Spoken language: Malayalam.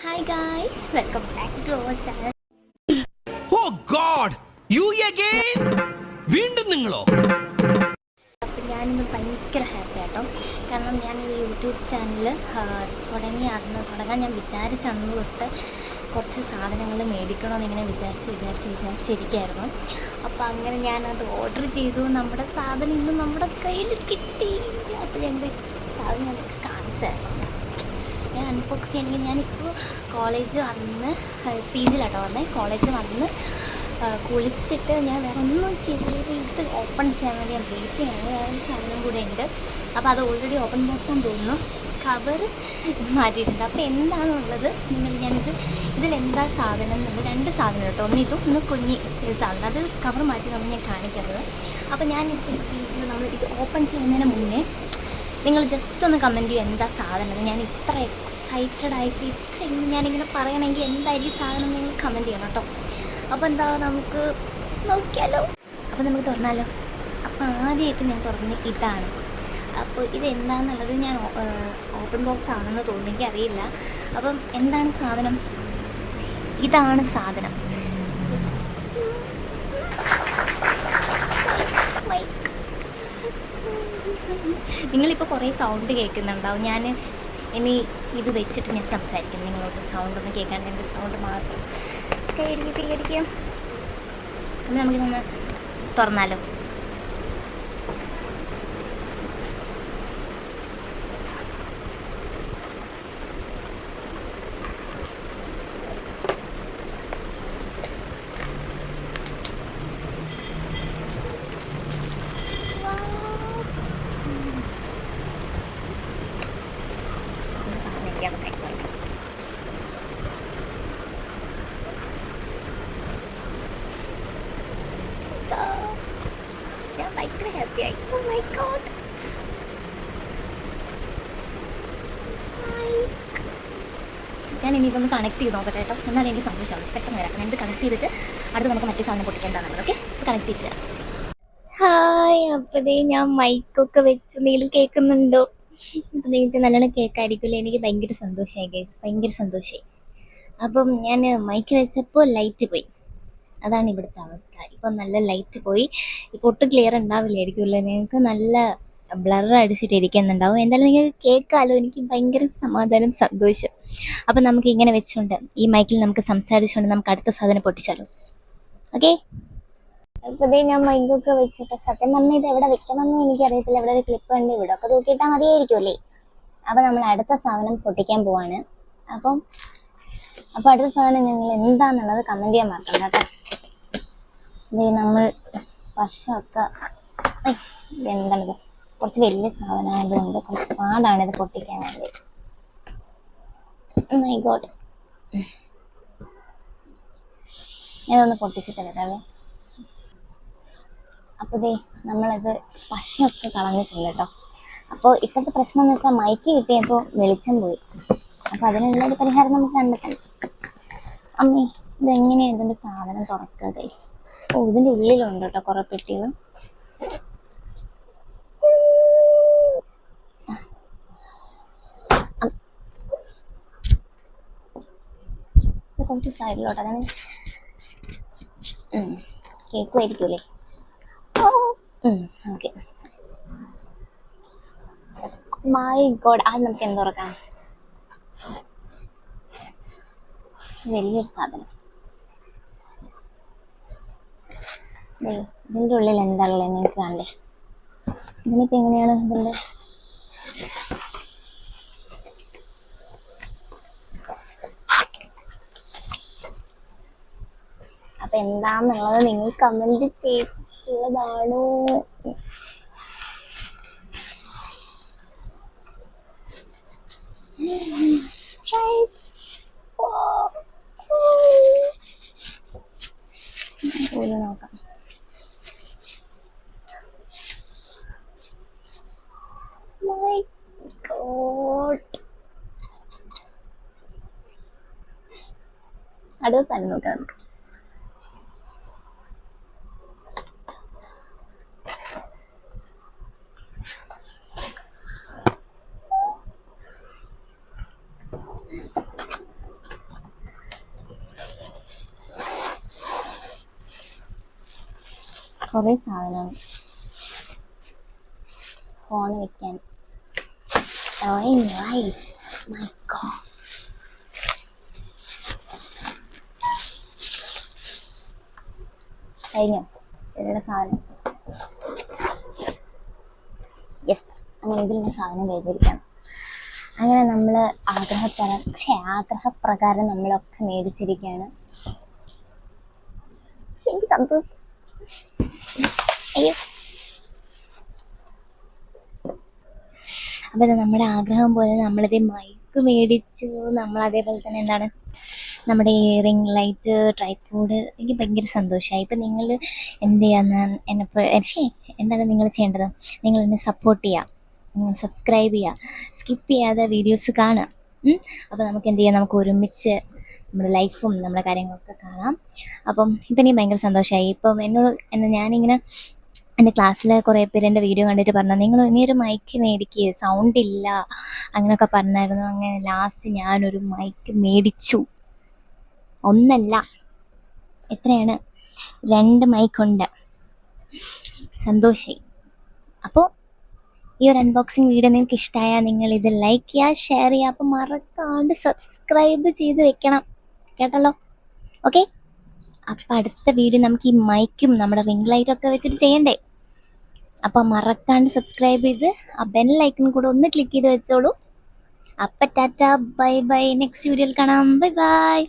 Hi guys, welcome back to our channel. Oh God, you again? വീണ്ടും നിങ്ങളോ? അപ്പോൾ ഞാനിന്ന് ഭയങ്കര ഹാപ്പി ആട്ടോ. കാരണം ഞാൻ ഈ യൂട്യൂബ് ചാനൽ തുടങ്ങാൻ ഞാൻ വിചാരിച്ച അന്ന് തൊട്ട് കുറച്ച് സാധനങ്ങൾ മേടിക്കണമെന്ന് ഇങ്ങനെ വിചാരിച്ചിരിക്കുകയായിരുന്നു. അപ്പോൾ അങ്ങനെ ഞാനത് ഓർഡർ ചെയ്തു. നമ്മുടെ സാധനം ഇന്ന് നമ്മുടെ കയ്യിൽ കിട്ടി. അപ്പോൾ ഞങ്ങൾ സാധനം ഞങ്ങൾക്ക് കാണിച്ചു തരണം. ഞാൻ അൺബോക്സ് ചെയ്യണമെങ്കിൽ ഞാനിപ്പോൾ കോളേജ് വന്ന് PG-ലാട്ടോ വന്നേ. കോളേജ് വന്ന് കുളിച്ചിട്ട് ഞാൻ വേറെ ഒന്നും ചെയ്തിട്ട് ഇത് ഓപ്പൺ ചെയ്യാൻ വേണ്ടി ഞാൻ വെയിറ്റ് ചെയ്യാണ്. വേറെ സാധനം കൂടെ ഉണ്ട്. അപ്പോൾ അത് ഓൾറെഡി ഓപ്പൺ ബോക്സാന്ന് തോന്നുന്നു. കവർ മാറ്റിയിട്ടുണ്ട്. അപ്പോൾ എന്താണെന്നുള്ളത് ഇതിലെന്താ സാധനം എന്നുള്ളത് 2 സാധനം കേട്ടോ. ഒന്ന് ഇതും ഒന്ന് കുഞ്ഞി സാധനം. അത് കവർ മാറ്റി നമ്മൾ ഞാൻ കാണിക്കുന്നത്. അപ്പോൾ ഞാനിപ്പോൾ നമ്മൾ ഇത് ഓപ്പൺ ചെയ്യുന്നതിന് മുന്നേ നിങ്ങൾ ജസ്റ്റ് ഒന്ന് കമൻറ്റ് ചെയ്യുക എന്താ സാധനം. ഞാൻ ഇത്ര എക്സൈറ്റഡ് ആയിട്ട് ഞാനിങ്ങനെ പറയണമെങ്കിൽ എന്തായിരിക്കും സാധനം നിങ്ങൾ കമൻറ്റ് ചെയ്യണം കേട്ടോ. അപ്പോൾ എന്താ നമുക്ക് നോക്കിയാലോ. അപ്പോൾ നമുക്ക് തുറന്നാലോ. അപ്പോൾ ആദ്യമായിട്ട് ഞാൻ തുറന്ന് ഇതാണ്. അപ്പോൾ ഇതെന്താണെന്നുള്ളത് ഞാൻ ഓപ്പൺ ബോക്സ് ആണെന്ന് തോന്നുന്നു, എനിക്കറിയില്ല. അപ്പം എന്താണ് സാധനം? ഇതാണ് സാധനം. നിങ്ങളിപ്പോൾ കുറേ സൗണ്ട് കേൾക്കുന്നുണ്ടാവും. ഞാൻ ഇനി ഇത് വെച്ചിട്ട് ഞാൻ സംസാരിക്കും നിങ്ങളോട്. സൗണ്ടൊന്നും കേൾക്കാണ്ട് എൻ്റെ സൗണ്ട് മാത്രം കൈയടിക്കും. അപ്പം നമുക്കിതൊന്ന് തുറന്നാലോ. ഞാൻ ഭയങ്കര ഹാപ്പിയായി. ഓ മൈ ഗോഡ്, ഞാൻ ഇനി ഇതൊന്ന് കണക്ട് ചെയ്ത് നോക്കട്ടെ കേട്ടോ. എന്നാലും എനിക്ക് സന്തോഷമാണ്. പെട്ടെന്ന് വരാം. ഞാൻ ഇത് കണക്ട് ചെയ്തിട്ട് അടുത്ത് നമുക്ക് മറ്റേ സാധനം പൊട്ടിക്കേണ്ടതാണ്. ഓക്കെ, കണക്ട് ചെയ്തിട്ട് വരാം. ഹായ്, അപ്പോഴേ ഞാൻ മൈക്കൊക്കെ വെച്ച് നിങ്ങൾ കേൾക്കുന്നുണ്ടോ? അപ്പം നിങ്ങൾക്ക് നല്ലോണം കേൾക്കായിരിക്കുമല്ലോ. എനിക്ക് ഭയങ്കര സന്തോഷമായി ഗൈസ്, ഭയങ്കര സന്തോഷമായി. അപ്പം ഞാൻ മൈക്ക് വെച്ചപ്പോൾ ലൈറ്റ് പോയി. അതാണ് ഇവിടുത്തെ അവസ്ഥ. ഇപ്പം നല്ല ലൈറ്റ് പോയി. ഇപ്പോൾ ഒട്ടും ക്ലിയർ ഉണ്ടാവില്ലായിരിക്കുമല്ലോ. നിങ്ങൾക്ക് നല്ല ബ്ലർ അടിച്ചിട്ട് ഇരിക്കുന്നുണ്ടാവും. എന്തായാലും നിങ്ങൾക്ക് കേൾക്കാമല്ലോ. എനിക്ക് ഭയങ്കര സമാധാനം, സന്തോഷം. അപ്പം നമുക്ക് ഇങ്ങനെ വെച്ചുകൊണ്ട് ഈ മൈക്കിൽ നമുക്ക് സംസാരിച്ചുകൊണ്ട് നമുക്ക് അടുത്ത സാധനം പൊട്ടിച്ചാലോ. ഓക്കെ, അപ്പോൾ ഞാൻ മൈക്കൊക്കെ വെച്ചിട്ട് സത്യം പറഞ്ഞാൽ ഇത് എവിടെ വെക്കണമെന്ന് എനിക്കറിയത്തില്ല. ഇവിടെ ഒരു ക്ലിപ്പ് ഉണ്ട്, ഇവിടെ ഒക്കെ തൂക്കിയിട്ടാൽ മതിയായിരിക്കുമല്ലേ. അപ്പോൾ നമ്മൾ അടുത്ത സാധനം പൊട്ടിക്കാൻ പോവാണ്. അപ്പോൾ അടുത്ത സാധനം നിങ്ങൾ എന്താണെന്നുള്ളത് കമൻറ്റ് ചെയ്യാൻ മറക്കണ്ട കേട്ടോ. ഇത് നമ്മൾ വർഷമൊക്കെ എന്താണിത്, കുറച്ച് വലിയ സാധനമായതുകൊണ്ട് കുറച്ച് പാടാണ് ഇത് പൊട്ടിക്കാനായിട്ട്. മൈ ഗോഡ്, ഇതൊന്ന് പൊട്ടിച്ചിട്ട് വരാമേ. അപ്പോൾ നമ്മളത് പശയൊക്കെ കളഞ്ഞിട്ടുണ്ട് കേട്ടോ. അപ്പോൾ ഇപ്പോഴത്തെ പ്രശ്നം എന്ന് വെച്ചാൽ മൈക്ക് കിട്ടിയപ്പോൾ വെളിച്ചം പോയി. അപ്പോൾ അതിനുള്ളൊരു പരിഹാരം നമുക്ക് കണ്ടെത്തണം. അമ്മേ, ഇതെങ്ങനെയാണ് ഇതിൻ്റെ സാധനം തുറക്കുക ഗൈസ്? ഓ, ഇതിൻ്റെ ഉള്ളിലുണ്ട് കേട്ടോ കുറേ പെട്ടികൾ. കുറച്ച് സൈഡിലോട്ട് അങ്ങനെ കേൾക്കുമായിരിക്കൂലേ? Okay, my God. അത് നമുക്ക് എന്ത് തുറക്കാം? വലിയൊരു സാധനം. ഇതിൻ്റെ ഉള്ളിൽ എന്താണുള്ളത് നിങ്ങൾക്ക് കാണണ്ടേ? ഇതിനിപ്പോൾ എങ്ങനെയാണ് ഇതിൻ്റെ അപ്പം എന്താണെന്നുള്ളത് നിങ്ങൾ കമൻറ്റ് ചെയ്തിട്ടുള്ളതാണോ? നോക്കാം. മൈ ഗോഡ്, അടുത്ത സാധനം നോക്കാം നമുക്ക്. കുറേ സാധനം ഫോൺ വെക്കാൻ. Nice my God. കഴിഞ്ഞോ ഇതിലുള്ള സാധനം? യെസ്, അങ്ങനെ ഇതിലുള്ള സാധനം കഴിഞ്ഞിരിക്കണം. അങ്ങനെ നമ്മൾ ആഗ്രഹപ്രകാരം നമ്മളൊക്കെ മേടിച്ചിരിക്കുകയാണ്. എനിക്ക് സന്തോഷം. അയ്യോ, അപ്പോൾ നമ്മുടെ ആഗ്രഹം പോലെ നമ്മളിത് മൈക്ക് മേടിച്ചു. നമ്മൾ അതേപോലെ തന്നെ എന്താണ് നമ്മുടെ റിംഗ് ലൈറ്റ്, ട്രൈപോഡ്, എനിക്ക് ഭയങ്കര സന്തോഷമായി. ഇപ്പം നിങ്ങൾ എന്ത് ചെയ്യാന്ന് എന്താണ് നിങ്ങൾ ചെയ്യേണ്ടത്? നിങ്ങൾ എന്നെ സപ്പോർട്ട് ചെയ്യുക, സബ്സ്ക്രൈബ് ചെയ്യുക, സ്കിപ്പ് ചെയ്യാതെ വീഡിയോസ് കാണുക. അപ്പോൾ നമുക്ക് എന്ത് ചെയ്യാം, നമുക്ക് ഒരുമിച്ച് നമ്മുടെ ലൈഫും നമ്മുടെ കാര്യങ്ങളൊക്കെ കാണാം. അപ്പം ഇപ്പം എനിക്ക് ഭയങ്കര സന്തോഷമായി. ഇപ്പം ഞാനിങ്ങനെ എൻ്റെ ക്ലാസ്സിൽ കുറേ പേര് എൻ്റെ വീഡിയോ കണ്ടിട്ട് പറഞ്ഞു, നീ ഒരു മൈക്ക് മേടിക്കുക, സൗണ്ട് ഇല്ല അങ്ങനെയൊക്കെ പറഞ്ഞായിരുന്നു. അങ്ങനെ ലാസ്റ്റ് ഞാനൊരു മൈക്ക് മേടിച്ചു. ഒന്നല്ല, എത്രയാണ്, 2 മൈക്കുണ്ട്. സന്തോഷമായി. അപ്പോൾ ഈ ഒരു അൺബോക്സിങ് വീഡിയോ നിങ്ങൾക്ക് ഇഷ്ടമായാൽ നിങ്ങളിത് ലൈക്ക് ചെയ്യുക, ഷെയർ ചെയ്യുക. അപ്പോൾ മറക്കാണ്ട് സബ്സ്ക്രൈബ് ചെയ്ത് വെക്കണം കേട്ടല്ലോ. ഓക്കെ, അപ്പം അടുത്ത വീഡിയോ നമുക്ക് ഈ മൈക്കും നമ്മുടെ റിംഗ് ലൈറ്റൊക്കെ വെച്ചിട്ട് ചെയ്യണ്ടേ. അപ്പം മറക്കാണ്ട് സബ്സ്ക്രൈബ് ചെയ്ത് ആ ബെൽ ഐക്കൺ കൂടെ ഒന്ന് ക്ലിക്ക് ചെയ്ത് വെച്ചോളൂ. അപ്പം ടാറ്റ, ബൈ ബൈ, നെക്സ്റ്റ് വീഡിയോയിൽ കാണാം. Bye bye.